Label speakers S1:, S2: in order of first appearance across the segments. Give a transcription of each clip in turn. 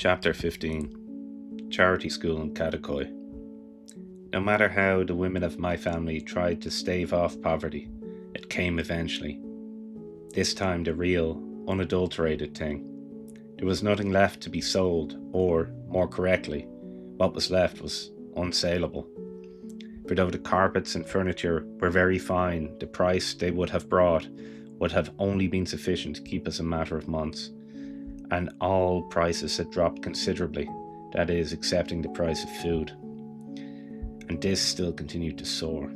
S1: Chapter 15 Charity School in Kadikoy. No matter how the women of my family tried to stave off poverty, it came eventually. This time the real, unadulterated thing. There was nothing left to be sold, or, more correctly, what was left was unsaleable. For though the carpets and furniture were very fine, the price they would have brought would have only been sufficient to keep us a matter of months. And all prices had dropped considerably, that is, excepting the price of food. And this still continued to soar.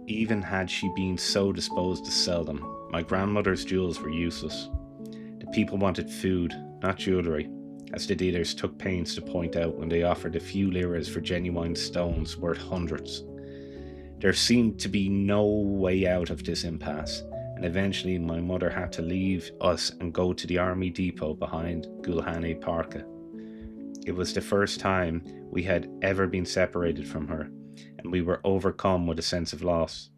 S1: Even had she been so disposed to sell them, my grandmother's jewels were useless. The people wanted food, not jewellery, as the dealers took pains to point out when they offered a few liras for genuine stones worth hundreds. There seemed to be no way out of this impasse, and eventually my mother had to leave us and go to the army depot behind Gulhane Parka. It was the first time we had ever been separated from her, and we were overcome with a sense of loss.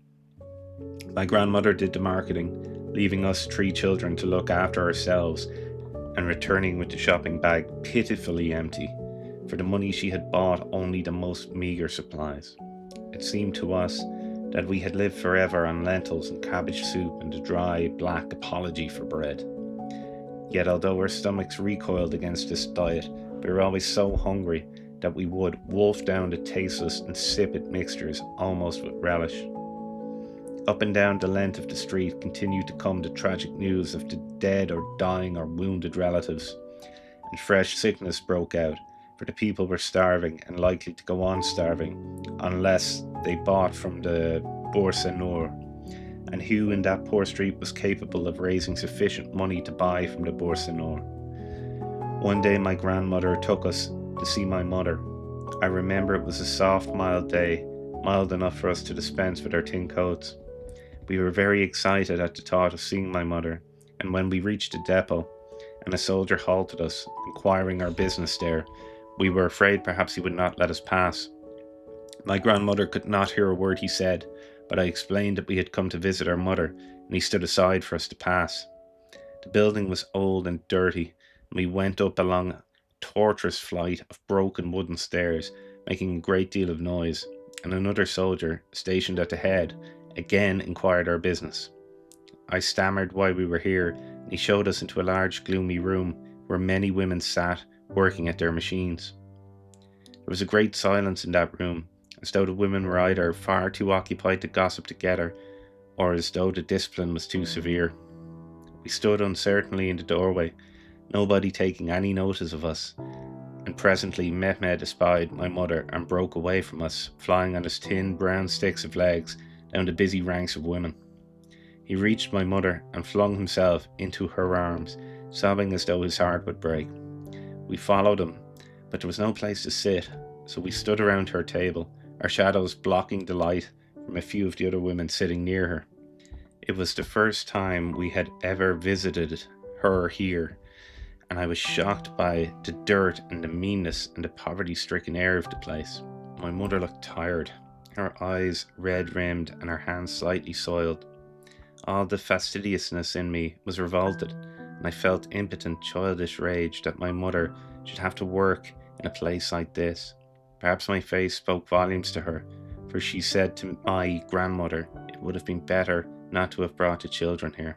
S1: My grandmother did the marketing, leaving us 3 children to look after ourselves, and returning with the shopping bag pitifully empty. For the money she had bought only the most meagre supplies. It seemed to us that we had lived forever on lentils and cabbage soup and a dry, black apology for bread. Yet although our stomachs recoiled against this diet, we were always so hungry that we would wolf down the tasteless, insipid mixtures almost with relish. Up and down the length of the street continued to come the tragic news of the dead or dying or wounded relatives, and fresh sickness broke out, for the people were starving and likely to go on starving unless they bought from the Boursa Noor, and who in that poor street was capable of raising sufficient money to buy from the Boursa Noor. One day my grandmother took us to see my mother. I remember it was a soft, mild day, mild enough for us to dispense with our tin coats. We were very excited at the thought of seeing my mother, and when we reached the depot, and a soldier halted us, inquiring our business there, we were afraid perhaps he would not let us pass. My grandmother could not hear a word he said, but I explained that we had come to visit our mother, and he stood aside for us to pass. The building was old and dirty, and we went up along a tortuous flight of broken wooden stairs, making a great deal of noise, and another soldier, stationed at the head, again inquired our business. I stammered why we were here, and he showed us into a large gloomy room where many women sat, working at their machines. There was a great silence in that room, as though the women were either far too occupied to gossip together, or as though the discipline was too severe. We stood uncertainly in the doorway, nobody taking any notice of us, and presently Mehmed espied my mother and broke away from us, flying on his thin brown sticks of legs down the busy ranks of women. He reached my mother and flung himself into her arms, sobbing as though his heart would break. We followed him, but there was no place to sit, so we stood around her table, our shadows blocking the light from a few of the other women sitting near her. It was the first time we had ever visited her here, and I was shocked by the dirt and the meanness and the poverty-stricken air of the place. My mother looked tired, her eyes red-rimmed and her hands slightly soiled. All the fastidiousness in me was revolted, and I felt impotent, childish rage that my mother should have to work in a place like this. Perhaps my face spoke volumes to her, for she said to my grandmother it would have been better not to have brought the children here.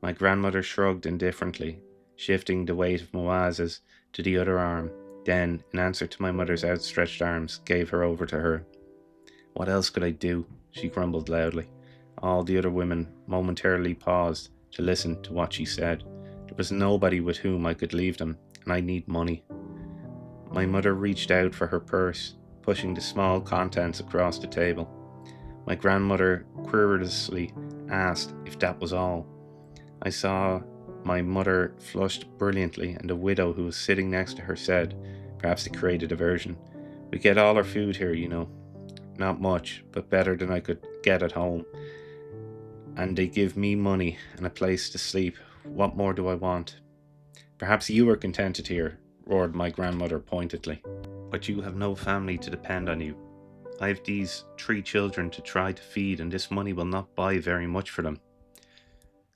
S1: My grandmother shrugged indifferently, shifting the weight of Moaz's to the other arm, then, in answer to my mother's outstretched arms, gave her over to her. What else could I do? She grumbled loudly. All the other women momentarily paused to listen to what she said. There was nobody with whom I could leave them, and I need money. My mother reached out for her purse, pushing the small contents across the table. My grandmother querulously asked if that was all. I saw my mother flushed brilliantly, and the widow who was sitting next to her said, perhaps to create a diversion, "We get all our food here, you know. Not much, but better than I could get at home. And they give me money and a place to sleep. What more do I want?" "Perhaps you are contented here," roared my grandmother pointedly. "But you have no family to depend on you. I have these 3 children to try to feed, and this money will not buy very much for them."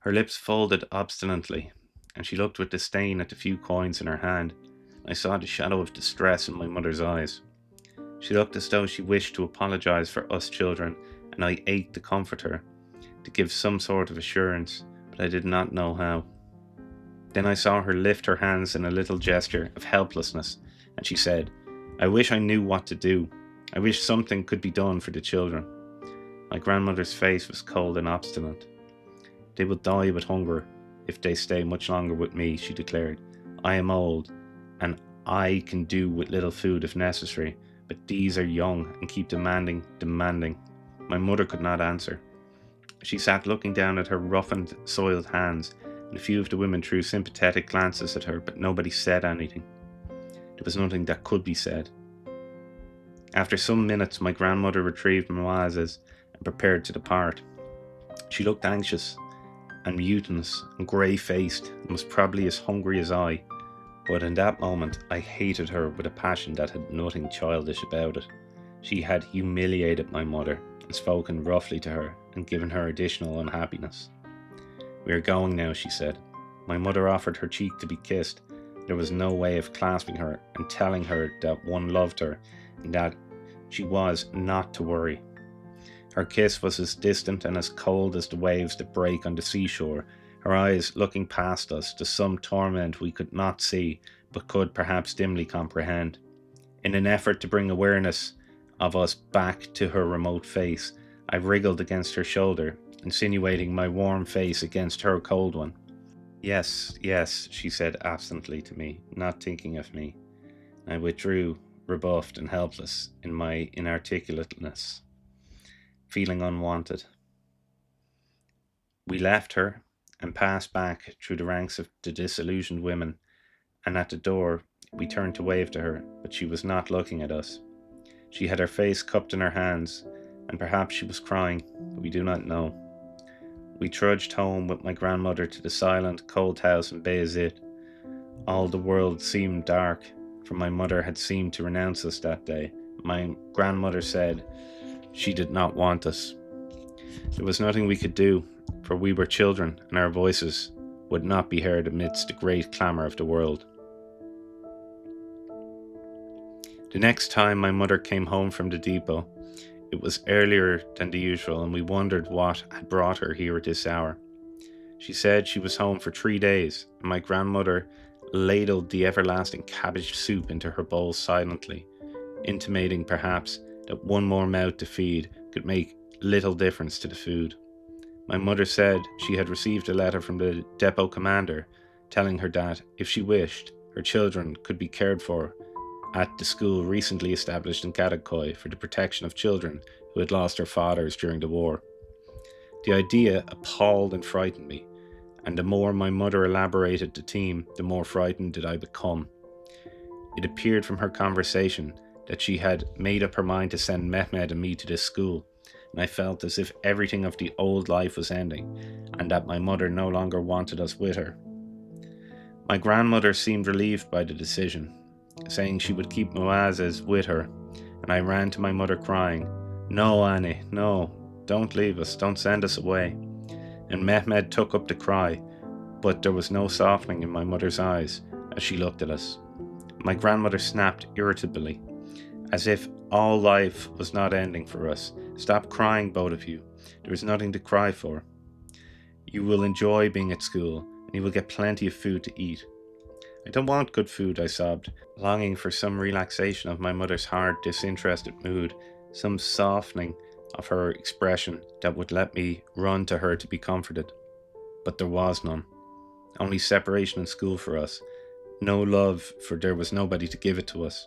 S1: Her lips folded obstinately, and she looked with disdain at the few coins in her hand. I saw the shadow of distress in my mother's eyes. She looked as though she wished to apologize for us children, and I ached to comfort her, to give some sort of assurance, but I did not know how. Then I saw her lift her hands in a little gesture of helplessness, and she said, "I wish I knew what to do. I wish something could be done for the children." My grandmother's face was cold and obstinate. "They will die with hunger if they stay much longer with me," she declared. "I am old, and I can do with little food if necessary, but these are young and keep demanding. My mother could not answer. She sat looking down at her roughened, soiled hands, and a few of the women threw sympathetic glances at her, but nobody said anything. There was nothing that could be said. After some minutes, my grandmother retrieved Moises and prepared to depart. She looked anxious and mutinous and grey-faced, and was probably as hungry as I, but in that moment I hated her with a passion that had nothing childish about it. She had humiliated my mother and spoken roughly to her and given her additional unhappiness. "We are going now," she said. My mother offered her cheek to be kissed. There was no way of clasping her and telling her that one loved her and that she was not to worry. Her kiss was as distant and as cold as the waves that break on the seashore, her eyes looking past us to some torment we could not see but could perhaps dimly comprehend. In an effort to bring awareness of us back to her remote face, I wriggled against her shoulder, insinuating my warm face against her cold one. "Yes, yes," she said absently to me, not thinking of me. I withdrew, rebuffed and helpless in my inarticulateness, feeling unwanted. We left her and passed back through the ranks of the disillusioned women, and at the door we turned to wave to her, but she was not looking at us. She had her face cupped in her hands, and perhaps she was crying, but we do not know. We trudged home with my grandmother to the silent, cold house in Bayezid. All the world seemed dark, for my mother had seemed to renounce us that day. My grandmother said she did not want us. There was nothing we could do, for we were children, and our voices would not be heard amidst the great clamour of the world. The next time my mother came home from the depot, it was earlier than the usual, and we wondered what had brought her here at this hour. She said she was home for 3 days, and my grandmother ladled the everlasting cabbage soup into her bowl silently, intimating perhaps that one more mouth to feed could make little difference to the food. My mother said she had received a letter from the depot commander telling her that, if she wished, her children could be cared for at the school recently established in Kadikoy for the protection of children who had lost their fathers during the war. The idea appalled and frightened me, and the more my mother elaborated the theme, the more frightened did I become. It appeared from her conversation that she had made up her mind to send Mehmed and me to this school, and I felt as if everything of the old life was ending, and that my mother no longer wanted us with her. My grandmother seemed relieved by the decision, saying she would keep Moises with her, and I ran to my mother crying, "No, Annie, no, don't leave us, don't send us away." And Mehmed took up the cry, but there was no softening in my mother's eyes as she looked at us. My grandmother snapped irritably, as if all life was not ending for us. "Stop crying, both of you. There is nothing to cry for. You will enjoy being at school, and you will get plenty of food to eat." "I don't want good food," I sobbed, longing for some relaxation of my mother's hard, disinterested mood, some softening of her expression that would let me run to her to be comforted. But there was none. Only separation in school for us. No love, for there was nobody to give it to us.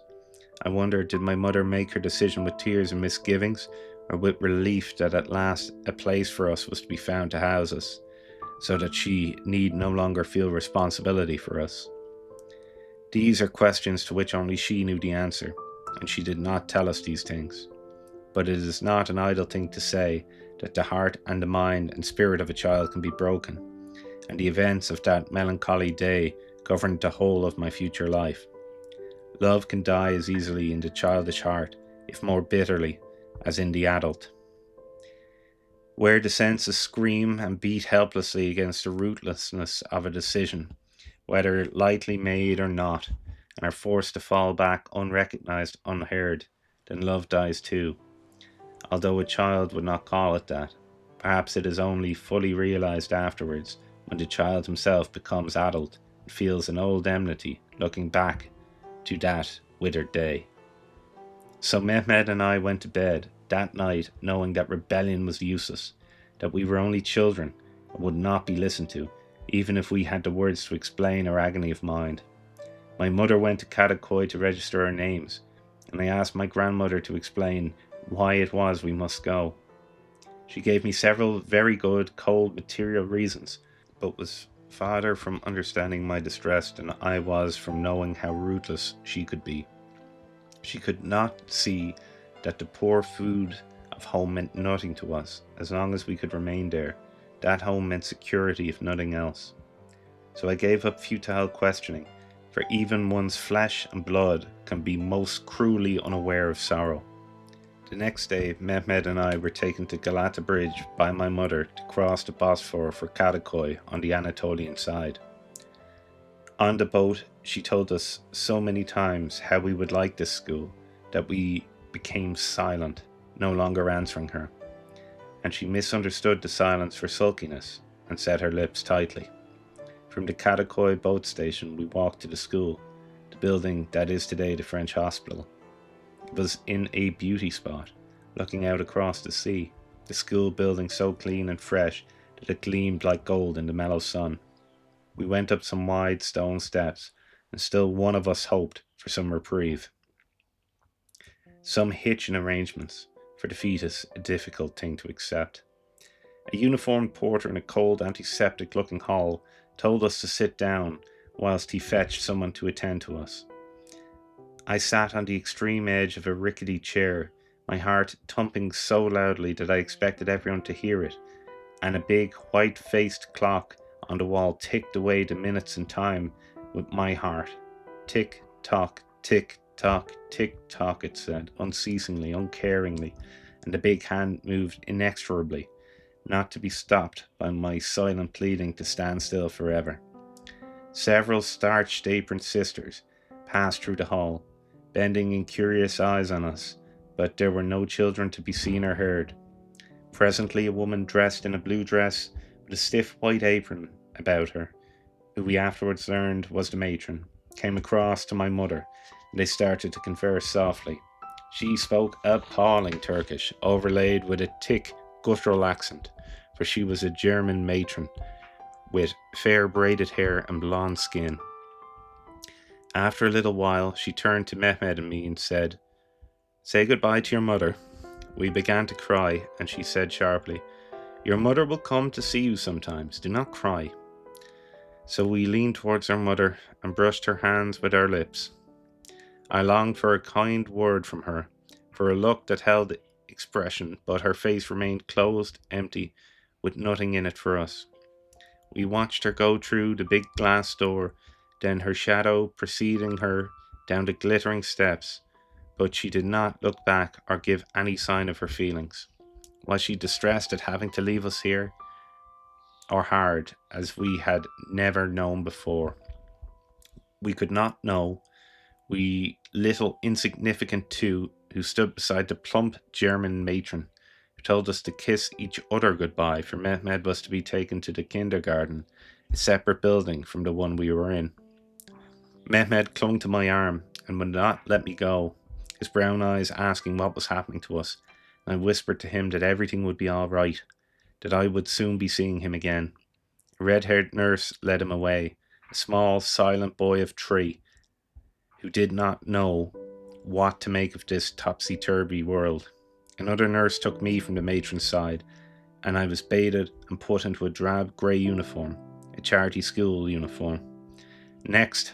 S1: I wondered, did my mother make her decision with tears and misgivings, or with relief that at last a place for us was to be found to house us, so that she need no longer feel responsibility for us? These are questions to which only she knew the answer, and she did not tell us these things. But it is not an idle thing to say that the heart and the mind and spirit of a child can be broken, and the events of that melancholy day governed the whole of my future life. Love can die as easily in the childish heart, if more bitterly, as in the adult. Where the senses scream and beat helplessly against the rootlessness of a decision, whether lightly made or not, and are forced to fall back unrecognized, unheard, then love dies too. Although a child would not call it that. Perhaps it is only fully realized afterwards, when the child himself becomes adult and feels an old enmity looking back to that withered day. So Mehmed and I went to bed that night knowing that rebellion was useless, that we were only children and would not be listened to, even if we had the words to explain our agony of mind. My mother went to Kadakoi to register our names, and I asked my grandmother to explain why it was we must go. She gave me several very good, cold, material reasons, but was farther from understanding my distress than I was from knowing how ruthless she could be. She could not see that the poor food of home meant nothing to us as long as we could remain there. That home meant security if nothing else. So I gave up futile questioning, for even one's flesh and blood can be most cruelly unaware of sorrow. The next day, Mehmed and I were taken to Galata Bridge by my mother to cross the Bosphor for Kadakoi on the Anatolian side. On the boat, she told us so many times how we would like this school that we became silent, no longer answering her, and she misunderstood the silence for sulkiness and set her lips tightly. From the Kadakoi boat station, we walked to the school, the building that is today the French hospital. It was in a beauty spot, looking out across the sea, the school building so clean and fresh that it gleamed like gold in the mellow sun. We went up some wide stone steps, and still one of us hoped for some reprieve. Some hitch in arrangements, for the fetus a difficult thing to accept. A uniformed porter in a cold, antiseptic-looking hall told us to sit down whilst he fetched someone to attend to us. I sat on the extreme edge of a rickety chair, my heart thumping so loudly that I expected everyone to hear it, and a big white-faced clock on the wall ticked away the minutes in time with my heart. Tick tock, tick tock, tick tock, it said, unceasingly, uncaringly, and the big hand moved inexorably, not to be stopped by my silent pleading to stand still forever. Several starched aproned sisters passed through the hall, bending in curious eyes on us, but there were no children to be seen or heard. Presently a woman dressed in a blue dress with a stiff white apron about her, who we afterwards learned was the matron, came across to my mother, and they started to converse softly. She spoke appalling Turkish, overlaid with a thick, guttural accent, for she was a German matron, with fair braided hair and blonde skin. After a little while, she turned to Mehmed and me and said, "Say goodbye to your mother." We began to cry, and she said sharply, "Your mother will come to see you sometimes. Do not cry." So we leaned towards our mother and brushed her hands with our lips. I longed for a kind word from her, for a look that held expression, but her face remained closed, empty, with nothing in it for us. We watched her go through the big glass door, then her shadow preceding her down the glittering steps, but she did not look back or give any sign of her feelings. Was she distressed at having to leave us here, or hard, as we had never known before? We could not know, we little insignificant two who stood beside the plump German matron, who told us to kiss each other goodbye, for Mehmed was to be taken to the kindergarten, a separate building from the one we were in. Mehmed clung to my arm and would not let me go, his brown eyes asking what was happening to us, and I whispered to him that everything would be all right, that I would soon be seeing him again. A red-haired nurse led him away, a small, silent boy of 3, who did not know what to make of this topsy-turvy world. Another nurse took me from the matron's side, and I was baited and put into a drab grey uniform, a charity school uniform. Next,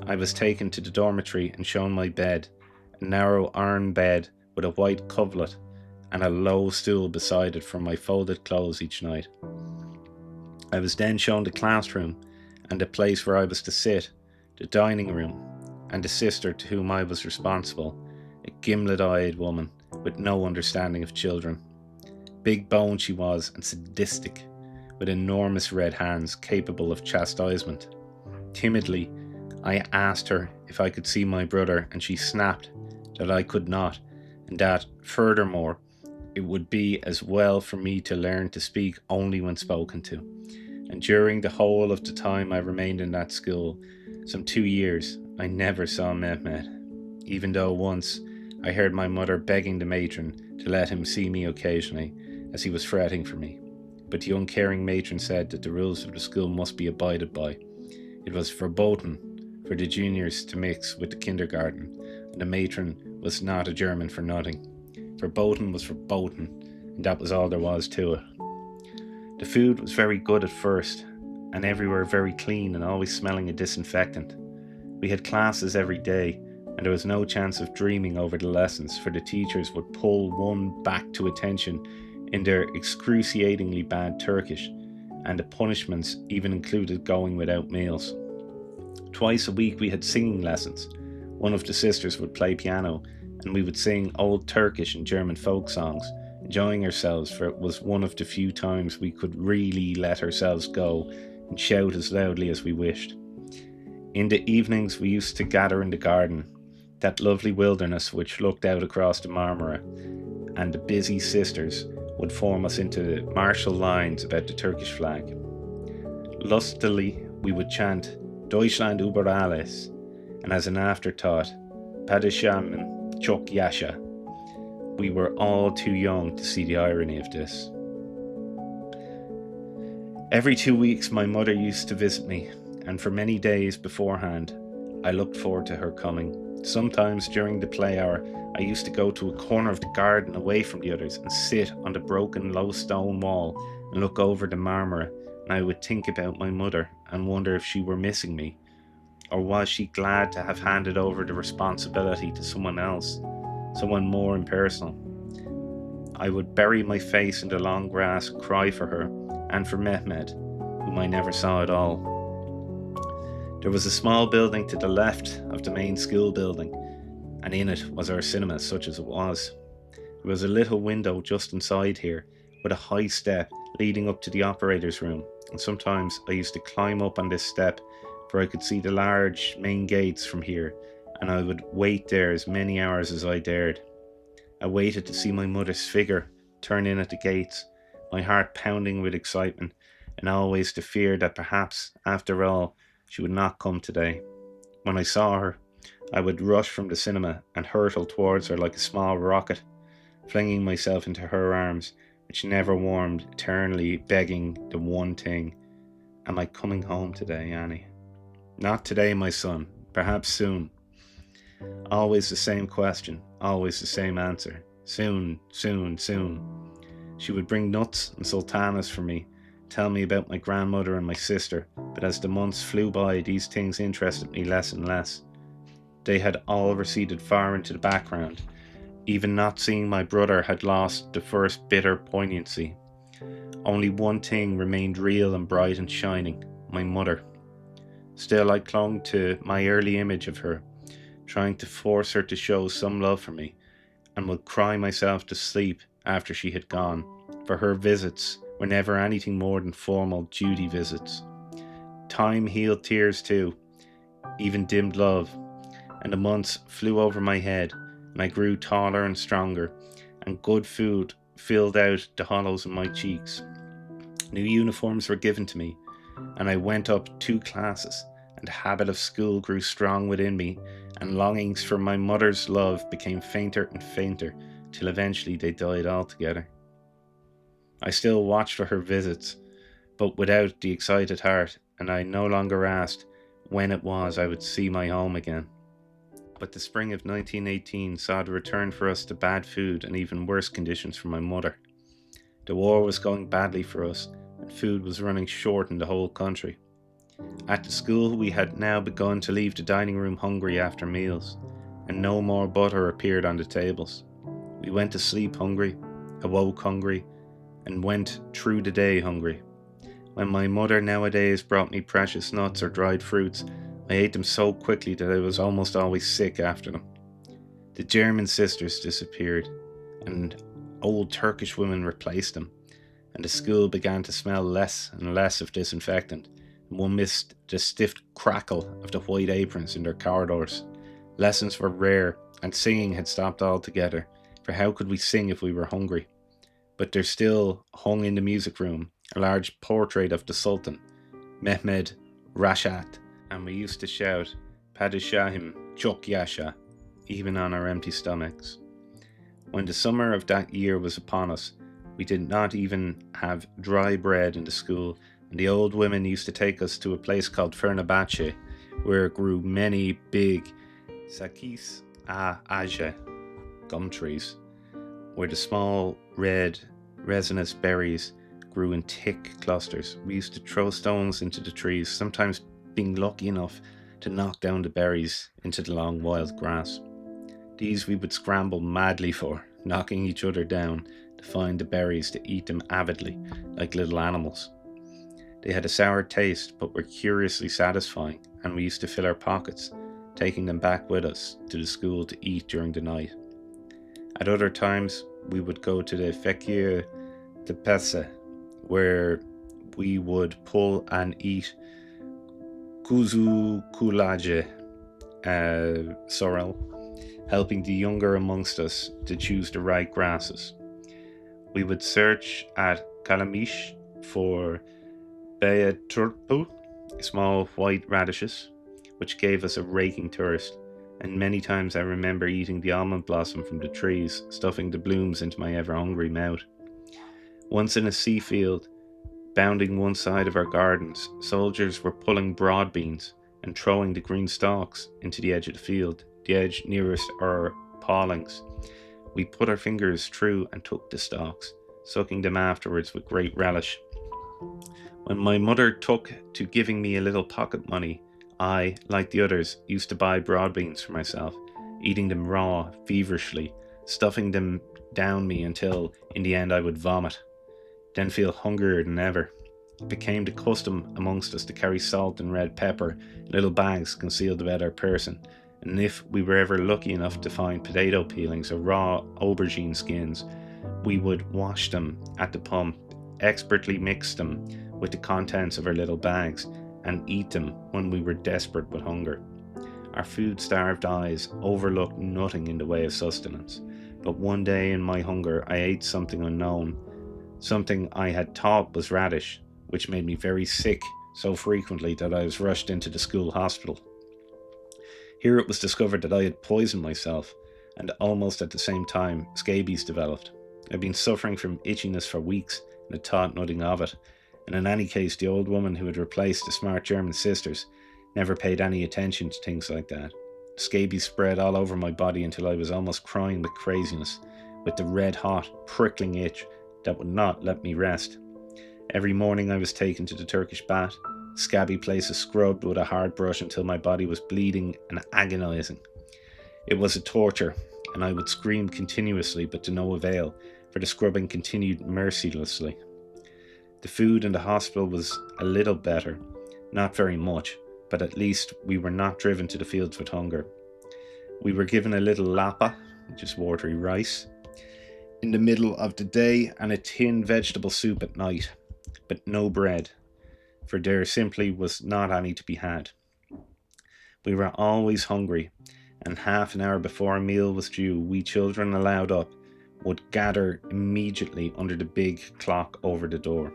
S1: I was taken to the dormitory and shown my bed, a narrow iron bed with a white coverlet and a low stool beside it for my folded clothes each night. I was then shown the classroom and the place where I was to sit, the dining room, and the sister to whom I was responsible, a gimlet-eyed woman with no understanding of children. Big boned she was and sadistic, with enormous red hands capable of chastisement. Timidly, I asked her if I could see my brother, and she snapped that I could not, and that, furthermore, it would be as well for me to learn to speak only when spoken to. And during the whole of the time I remained in that school, some 2 years, I never saw Mehmet, even though once I heard my mother begging the matron to let him see me occasionally, as he was fretting for me. But the uncaring matron said that the rules of the school must be abided by. It was verboten for the juniors to mix with the kindergarten, and the matron was not a German for nothing. Verboten was verboten, and that was all there was to it. The food was very good at first, and everywhere very clean and always smelling of disinfectant. We had classes every day, and there was no chance of dreaming over the lessons, for the teachers would pull one back to attention in their excruciatingly bad Turkish, and the punishments even included going without meals. Twice a week we had singing lessons. One of the sisters would play piano, and we would sing old Turkish and German folk songs, enjoying ourselves, for it was one of the few times we could really let ourselves go and shout as loudly as we wished. In the evenings we used to gather in the garden, that lovely wilderness which looked out across the Marmara, and the busy sisters would form us into martial lines about the Turkish flag. Lustily we would chant Deutschland über alles, and as an afterthought, Padişahım çok yaşa. We were all too young to see the irony of this. Every 2 weeks my mother used to visit me, and for many days beforehand I looked forward to her coming. Sometimes during the play hour I used to go to a corner of the garden away from the others and sit on the broken low stone wall and look over the Marmara, and I would think about my mother and wonder if she were missing me, or was she glad to have handed over the responsibility to someone else, someone more impersonal. I would bury my face in the long grass and cry for her and for Mehmet, whom I never saw at all. There was a small building to the left of the main school building, and in it was our cinema, such as it was. There was a little window just inside here, with a high step leading up to the operator's room, and sometimes I used to climb up on this step, for I could see the large main gates from here, and I would wait there as many hours as I dared. I waited to see my mother's figure turn in at the gates, my heart pounding with excitement, and always the fear that perhaps, after all, she would not come today. When I saw her, I would rush from the cinema and hurtle towards her like a small rocket, flinging myself into her arms, which never warmed, eternally begging the one thing: am I coming home today, Annie? Not today, my son, perhaps soon. Always the same question, always the same answer. Soon, soon, soon. She would bring nuts and sultanas for me, tell me about my grandmother and my sister, but as the months flew by, these things interested me less and less. They had all receded far into the background. Even not seeing my brother had lost the first bitter poignancy. Only one thing remained real and bright and shining: my mother. Still I clung to my early image of her, trying to force her to show some love for me, and would cry myself to sleep after she had gone, for her visits were never anything more than formal duty visits. Time healed tears too, even dimmed love, and the months flew over my head, and I grew taller and stronger, and good food filled out the hollows in my cheeks. New uniforms were given to me, and I went up 2 classes, and the habit of school grew strong within me, and longings for my mother's love became fainter and fainter, till eventually they died altogether. I still watched for her visits, but without the excited heart, and I no longer asked when it was I would see my home again. But the spring of 1918 saw the return for us to bad food and even worse conditions for my mother. The war was going badly for us, and food was running short in the whole country. At the school we had now begun to leave the dining room hungry after meals, and no more butter appeared on the tables. We went to sleep hungry, awoke hungry, and went through the day hungry. When my mother nowadays brought me precious nuts or dried fruits, I ate them so quickly that I was almost always sick after them. The German sisters disappeared, and old Turkish women replaced them, and the school began to smell less and less of disinfectant, and one missed the stiff crackle of the white aprons in their corridors. Lessons were rare, and singing had stopped altogether, for how could we sing if we were hungry? But there still hung in the music room a large portrait of the Sultan, Mehmed Rashat, and we used to shout, Padishahim Chok Yasha, even on our empty stomachs. When the summer of that year was upon us, we did not even have dry bread in the school, and the old women used to take us to a place called Fernabache, where grew many big sakis a aja gum trees, where the small red resinous berries grew in thick clusters. We used to throw stones into the trees, sometimes being lucky enough to knock down the berries into the long wild grass. These we would scramble madly for, knocking each other down to find the berries to eat them avidly, like little animals. They had a sour taste, but were curiously satisfying, and we used to fill our pockets, taking them back with us to the school to eat during the night. At other times, we would go to the Fekir de Pesse, where we would pull and eat kuzu kulaje sorrel, helping the younger amongst us to choose the right grasses. We would search at Kalamish for beeturpu, small white radishes, which gave us a raking thirst, and many times I remember eating the almond blossom from the trees, stuffing the blooms into my ever-hungry mouth. Once in a sea field, bounding one side of our gardens, soldiers were pulling broad beans and throwing the green stalks into the edge of the field, the edge nearest our pawlings. We put our fingers through and took the stalks, sucking them afterwards with great relish. When my mother took to giving me a little pocket money, I, like the others, used to buy broad beans for myself, eating them raw, feverishly, stuffing them down me until, in the end, I would vomit, then feel hungrier than ever. It became the custom amongst us to carry salt and red pepper in little bags concealed about our person, and if we were ever lucky enough to find potato peelings or raw aubergine skins, we would wash them at the pump, expertly mix them with the contents of our little bags, and eat them when we were desperate with hunger. Our food-starved eyes overlooked nothing in the way of sustenance, but one day in my hunger I ate something unknown, something I had thought was radish, which made me very sick so frequently that I was rushed into the school hospital. Here it was discovered that I had poisoned myself, and almost at the same time scabies developed. I'd been suffering from itchiness for weeks and had thought nothing of it, and in any case the old woman who had replaced the smart German sisters never paid any attention to things like that. Scabies spread all over my body until I was almost crying with craziness, with the red-hot, prickling itch that would not let me rest. Every morning I was taken to the Turkish bath, scabby places scrubbed with a hard brush until my body was bleeding and agonizing. It was a torture, and I would scream continuously but to no avail, for the scrubbing continued mercilessly. The food in the hospital was a little better, not very much, but at least we were not driven to the fields with hunger. We were given a little lapa, which is watery rice, in the middle of the day and a tin vegetable soup at night, but no bread, for there simply was not any to be had. We were always hungry, and half an hour before a meal was due, we children allowed up would gather immediately under the big clock over the door.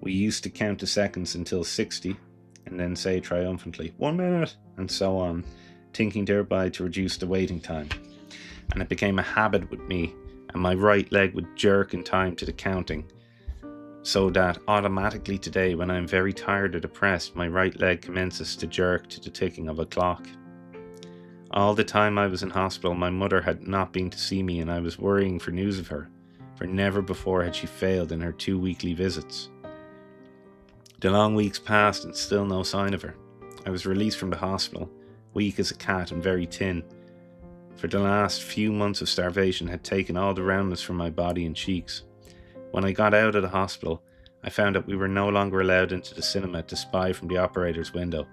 S1: We used to count the seconds until 60, and then say triumphantly, 1 minute, and so on, thinking thereby to reduce the waiting time. And it became a habit with me, and my right leg would jerk in time to the counting, so that automatically today, when I'm very tired or depressed, my right leg commences to jerk to the ticking of a clock. All the time I was in hospital, my mother had not been to see me, and I was worrying for news of her, for never before had she failed in her 2 weekly visits. The long weeks passed and still no sign of her. I was released from the hospital, weak as a cat and very thin, for the last few months of starvation had taken all the roundness from my body and cheeks. When I got out of the hospital, I found that we were no longer allowed into the cinema to spy from the operator's window,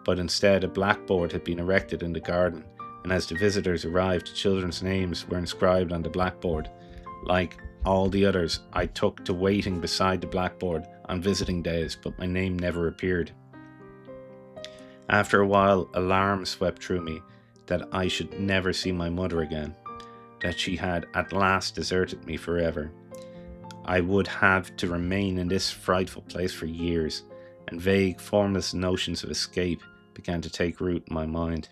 S1: but instead a blackboard had been erected in the garden, and as the visitors arrived, children's names were inscribed on the blackboard, like all the others I took to waiting beside the blackboard on visiting days, but my name never appeared. After a while, alarm swept through me that I should never see my mother again, that she had at last deserted me forever. I would have to remain in this frightful place for years, and vague, formless notions of escape began to take root in my mind.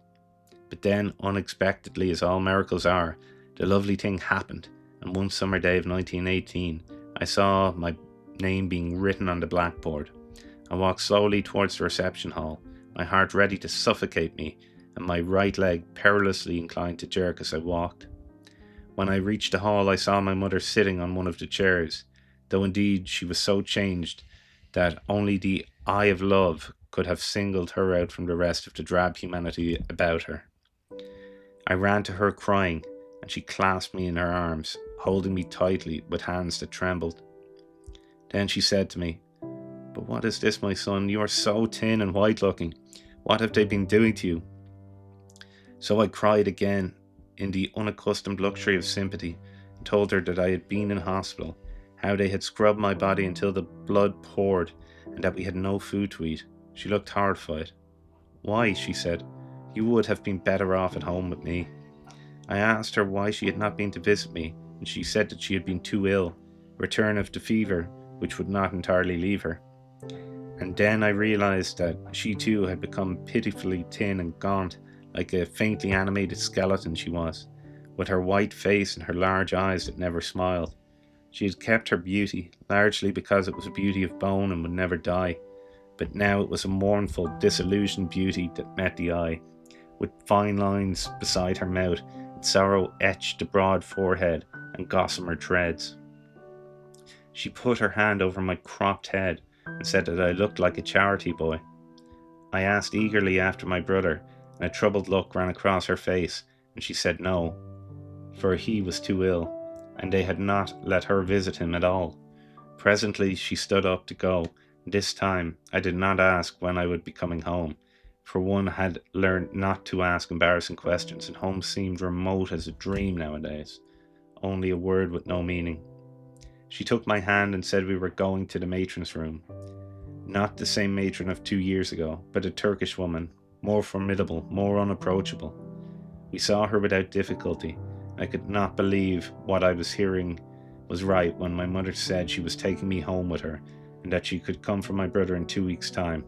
S1: But then, unexpectedly as all miracles are, the lovely thing happened, and one summer day of 1918, I saw my name being written on the blackboard. I walked slowly towards the reception hall, my heart ready to suffocate me, and my right leg perilously inclined to jerk as I walked. When I reached the hall, I saw my mother sitting on one of the chairs, though indeed she was so changed that only the eye of love could have singled her out from the rest of the drab humanity about her. I ran to her crying, and she clasped me in her arms, holding me tightly with hands that trembled. Then she said to me, "But what is this, my son? You are so thin and white-looking. What have they been doing to you?" So I cried again in the unaccustomed luxury of sympathy, and told her that I had been in hospital, how they had scrubbed my body until the blood poured, and that we had no food to eat. She looked horrified. "Why," she said, "you would have been better off at home with me." I asked her why she had not been to visit me, and she said that she had been too ill, a return of the fever, which would not entirely leave her. And then I realized that she too had become pitifully thin and gaunt, like a faintly animated skeleton she was, with her white face and her large eyes that never smiled. She had kept her beauty, largely because it was a beauty of bone and would never die, but now it was a mournful, disillusioned beauty that met the eye, with fine lines beside her mouth, and sorrow etched the broad forehead and gossamer threads. She put her hand over my cropped head and said that I looked like a charity boy. I asked eagerly after my brother, and a troubled look ran across her face, and she said no, for he was too ill, and they had not let her visit him at all. Presently she stood up to go, and this time I did not ask when I would be coming home, for one had learned not to ask embarrassing questions, and home seemed remote as a dream nowadays, only a word with no meaning. She took my hand and said we were going to the matron's room. Not the same matron of 2 years ago, but a Turkish woman, more formidable, more unapproachable. We saw her without difficulty. I could not believe what I was hearing was right when my mother said she was taking me home with her, and that she could come for my brother in 2 weeks' time.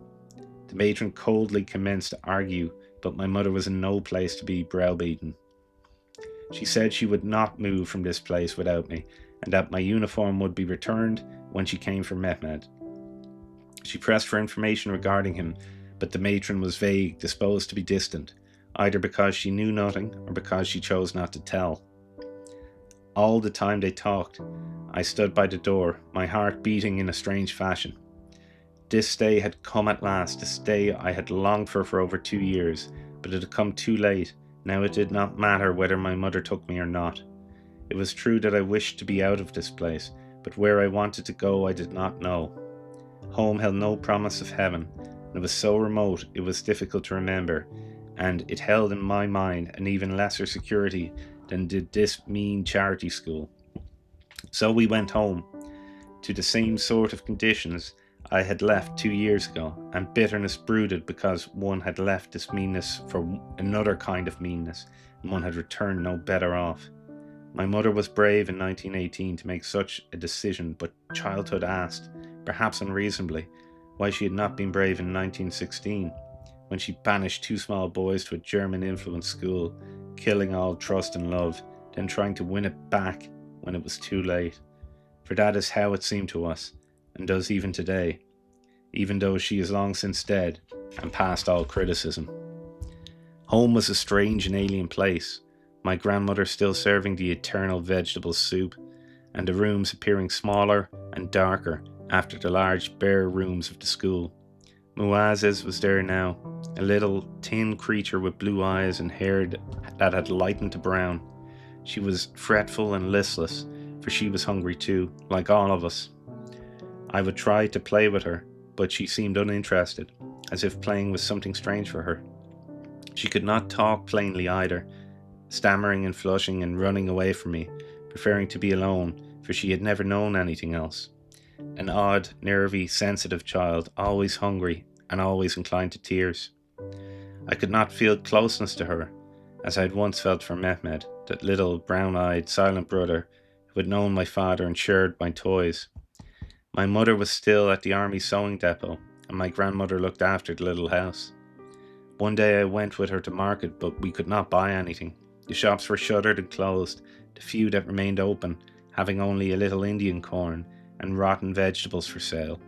S1: The matron coldly commenced to argue, but my mother was in no place to be browbeaten. She said she would not move from this place without me, and that my uniform would be returned when she came for Mehmed. She pressed for information regarding him, but the matron was vague, disposed to be distant, either because she knew nothing or because she chose not to tell. All the time they talked, I stood by the door, my heart beating in a strange fashion. This day had come at last, this day I had longed for over 2 years, but it had come too late. Now it did not matter whether my mother took me or not. It was true that I wished to be out of this place, but where I wanted to go I did not know. Home held no promise of heaven, and it was so remote it was difficult to remember, and it held in my mind an even lesser security than did this mean charity school. So we went home, to the same sort of conditions I had left 2 years ago, and bitterness brooded because one had left this meanness for another kind of meanness, and one had returned no better off. My mother was brave in 1918 to make such a decision, but childhood asked, perhaps unreasonably, why she had not been brave in 1916, when she banished 2 small boys to a German-influenced school, killing all trust and love, then trying to win it back when it was too late. For that is how it seemed to us, and does even today, even though she is long since dead and past all criticism. Home was a strange and alien place, my grandmother still serving the eternal vegetable soup, and the rooms appearing smaller and darker after the large bare rooms of the school. Muazzez was there now, a little thin creature with blue eyes and hair that had lightened to brown. She was fretful and listless, for she was hungry too, like all of us. I would try to play with her, but she seemed uninterested, as if playing was something strange for her. She could not talk plainly either, stammering and flushing and running away from me, preferring to be alone, for she had never known anything else. An odd, nervy, sensitive child, always hungry and always inclined to tears. I could not feel closeness to her, as I had once felt for Mehmed, that little, brown-eyed, silent brother who had known my father and shared my toys. My mother was still at the army sewing depot, and my grandmother looked after the little house. One day I went with her to market, but we could not buy anything. The shops were shuttered and closed, the few that remained open having only a little Indian corn and rotten vegetables for sale.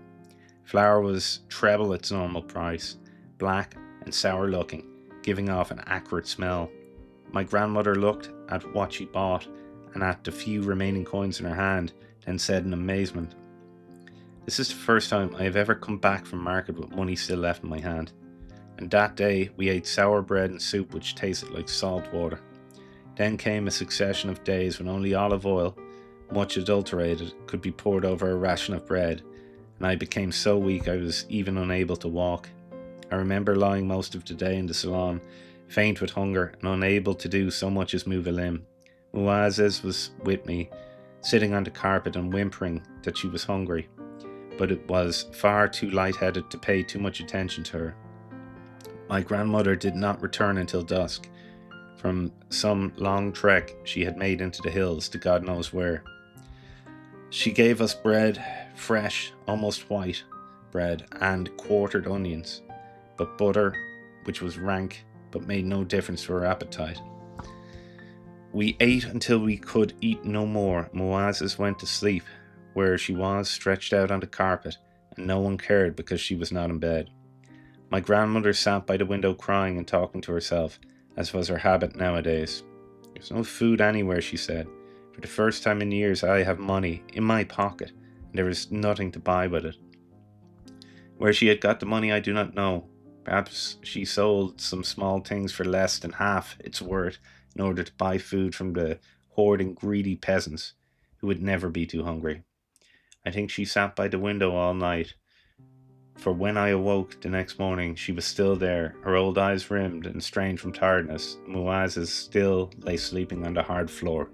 S1: Flour was treble its normal price, black and sour looking, giving off an acrid smell. My grandmother looked at what she bought and at the few remaining coins in her hand, then said in amazement, "This is the first time I have ever come back from market with money still left in my hand." And that day we ate sour bread and soup which tasted like salt water. Then came a succession of days when only olive oil, much adulterated, could be poured over a ration of bread, and I became so weak I was even unable to walk. I remember lying most of the day in the salon, faint with hunger and unable to do so much as move a limb. Muazzez was with me, sitting on the carpet and whimpering that she was hungry, but it was far too light-headed to pay too much attention to her. My grandmother did not return until dusk, from some long trek she had made into the hills to God knows where. She gave us bread, fresh, almost white bread, and quartered onions, but butter, which was rank, but made no difference to her appetite. We ate until we could eat no more. Muazzez went to sleep, where she was, stretched out on the carpet, and no one cared because she was not in bed. My grandmother sat by the window crying and talking to herself, as was her habit nowadays. "There's no food anywhere," she said. "For the first time in years I have money in my pocket, and there is nothing to buy with it." Where she had got the money I do not know. Perhaps she sold some small things for less than half its worth in order to buy food from the hoarding, greedy peasants who would never be too hungry. I think she sat by the window all night, for when I awoke the next morning she was still there, her old eyes rimmed and strained from tiredness. Muazzez still lay sleeping on the hard floor.